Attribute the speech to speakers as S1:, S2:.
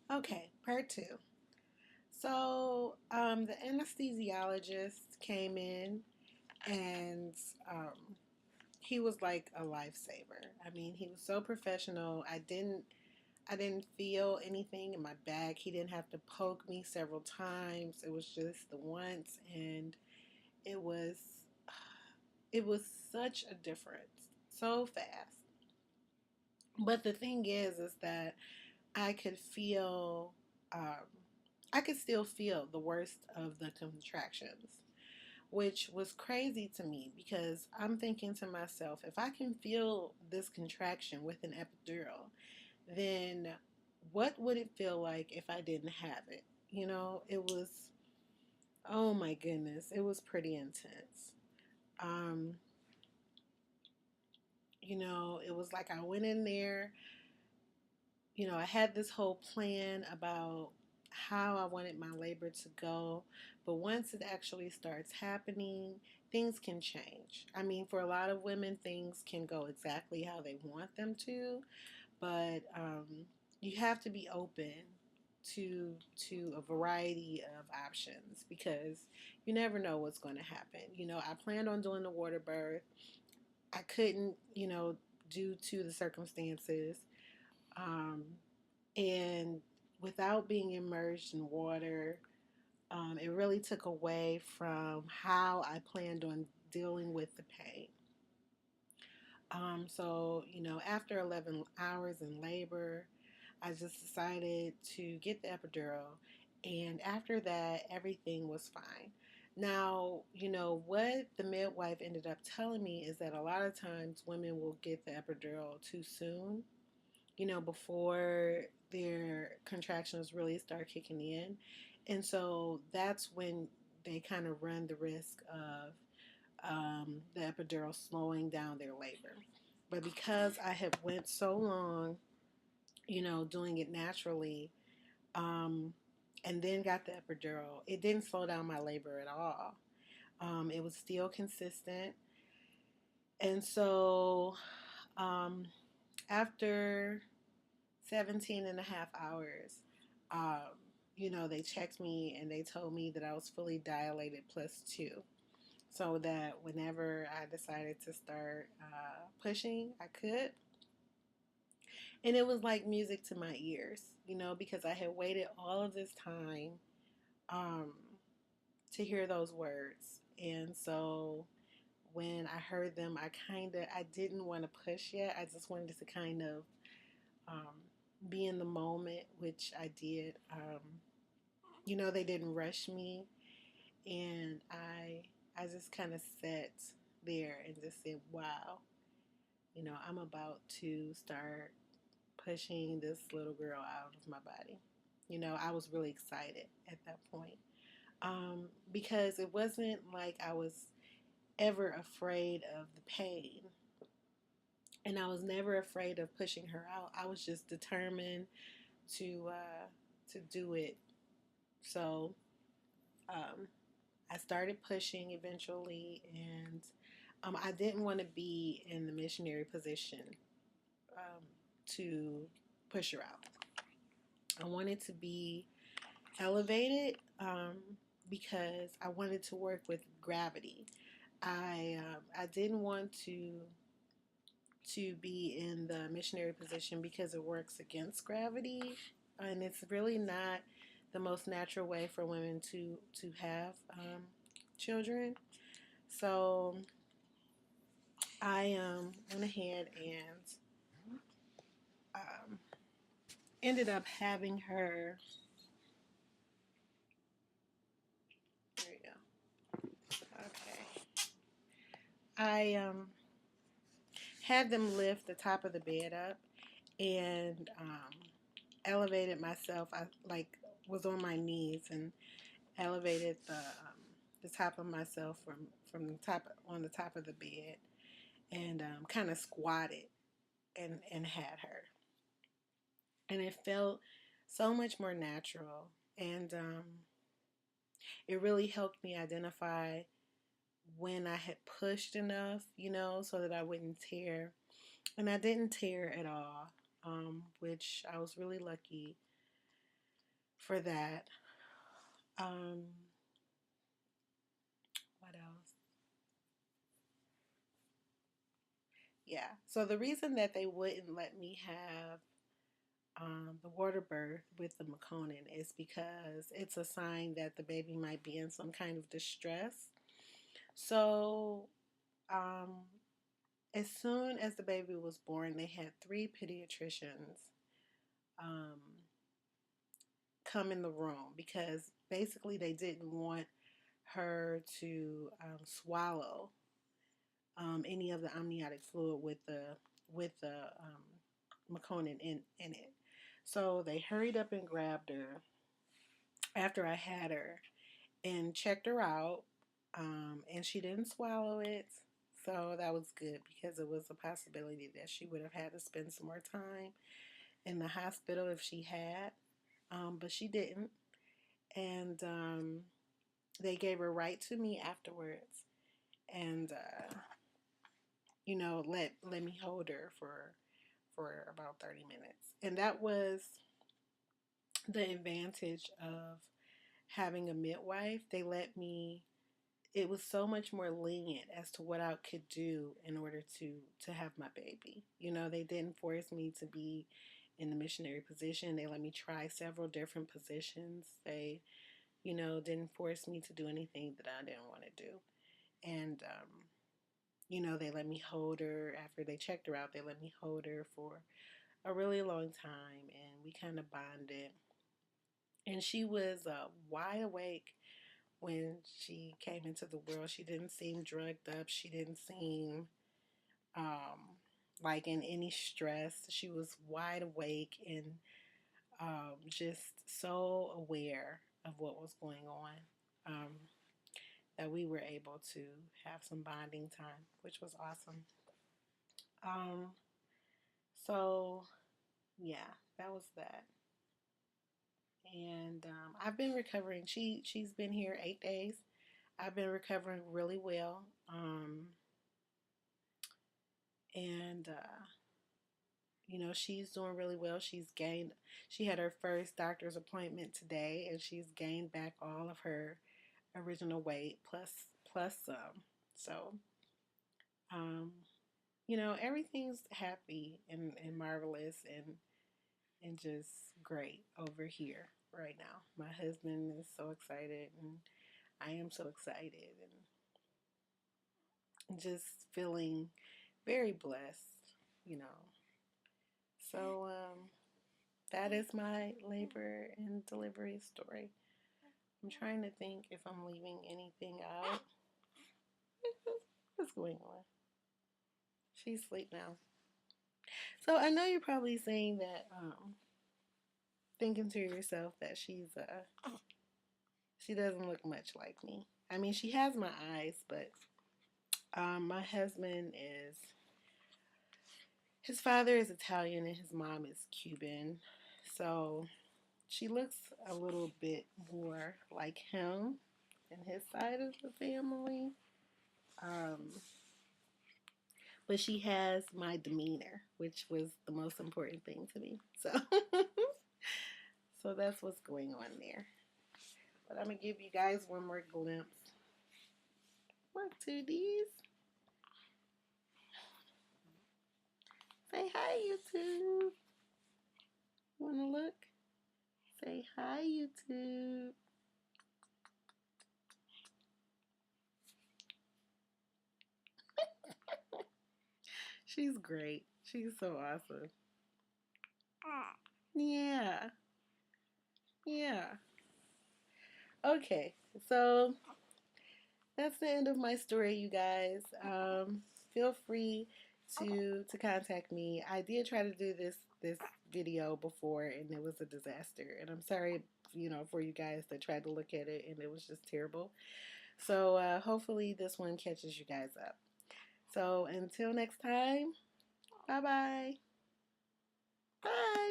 S1: Okay, part two. The anesthesiologist came in and um, he was like a lifesaver. I mean, he was so professional. I didn't feel anything in my back. He didn't have to poke me several times. It was just the once, and it was it was such a difference, so fast. But the thing is that I could feel, um, I could still feel the worst of the contractions, which was crazy to me because I'm thinking to myself, if I can feel this contraction with an epidural, then what would it feel like if I didn't have it? It was, oh my goodness, it was pretty intense. Um, it was like I went in there, I had this whole plan about how I wanted my labor to go, but once it actually starts happening, things can change. I mean, for a lot of women, things can go exactly how they want them to, but you have to be open to a variety of options because you never know what's going to happen. I planned on doing the water birth. I couldn't, due to the circumstances. Um, and without being immersed in water, it really took away from how I planned on dealing with the pain. After 11 hours in labor, I just decided to get the epidural. And after that, everything was fine. Now, what the midwife ended up telling me is that a lot of times women will get the epidural too soon, before their contractions really start kicking in. And so that's when they kind of run the risk of the epidural slowing down their labor. But because I had went so long, doing it naturally, um, and then got the epidural, it didn't slow down my labor at all. It was still consistent. And so um, after 17 and a half hours, um, they checked me and they told me that I was fully dilated plus two. So that whenever I decided to start pushing, I could. And it was like music to my ears, because I had waited all of this time um, to hear those words. And so when I heard them, I didn't want to push yet. I just wanted to kind of um, be in the moment, which I did. They didn't rush me, and I just kind of sat there and just said, "Wow, I'm about to start pushing this little girl out of my body." I was really excited at that point because it wasn't like I was ever afraid of the pain, and I was never afraid of pushing her out. I was just determined to uh, to do it. So um, I started pushing eventually, and I didn't want to be in the missionary position um, to push her out. I wanted to be elevated because I wanted to work with gravity. I didn't want to be in the missionary position because it works against gravity, and it's really not the most natural way for women to have children. So I went ahead and um, ended up having her. There you go. Okay. I had them lift the top of the bed up and elevated myself. I like was on my knees and elevated the top of myself from the top on the top of the bed and kind of squatted and had her, and it felt so much more natural, and it really helped me identify when I had pushed enough, so that I wouldn't tear, and I didn't tear at all, which I was really lucky for that. Um, what else? Yeah. So the reason that they wouldn't let me have the water birth with the Maconin is because it's a sign that the baby might be in some kind of distress. So um, as soon as the baby was born, they had three pediatricians um, come in the room because basically they didn't want her to swallow any of the amniotic fluid with the Maconin in it. So they hurried up and grabbed her after I had her and checked her out, and she didn't swallow it. So that was good because it was a possibility that she would have had to spend some more time in the hospital if she had, but she didn't. And they gave her right to me afterwards, and let me hold her for about 30 minutes. And that was the advantage of having a midwife. They let me, it was so much more lenient as to what I could do in order to have my baby. They didn't force me to be in the missionary position. They let me try several different positions. They, didn't force me to do anything that I didn't want to do. And they let me hold her after they checked her out. They let me hold her for a really long time, and we kind of bonded. And she was wide awake when she came into the world. She didn't seem drugged up. She didn't seem like in any stress. She was wide awake and just so aware of what was going on, that we were able to have some bonding time, which was awesome. Um, so, yeah, that was that. And I've been recovering. She's been here 8 days. I've been recovering really well. And she's doing really well. She had her first doctor's appointment today, and she's gained back all of her original weight plus some. So, um, everything's happy and marvelous and just great over here right now. My husband is so excited, and I am so excited, and just feeling very blessed, you know. So that is my labor and delivery story. I'm trying to think if I'm leaving anything out. What's going on? She's asleep now. So I know you're probably saying that, thinking to yourself that she doesn't look much like me. I mean, she has my eyes, but my husband his father is Italian and his mom is Cuban. So she looks a little bit more like him and his side of the family. Um, but she has my demeanor, which was the most important thing to me. So, so that's what's going on there. But I'm gonna give you guys one more glimpse. 1, 2, these. Say hi, YouTube. Wanna look? Say hi, YouTube. She's great. She's so awesome. Yeah. Yeah. Okay. So that's the end of my story, you guys. Feel free to contact me. I did try to do this video before, and it was a disaster. And I'm sorry, for you guys that tried to look at it, and it was just terrible. So hopefully this one catches you guys up. So until next time, bye-bye. Bye.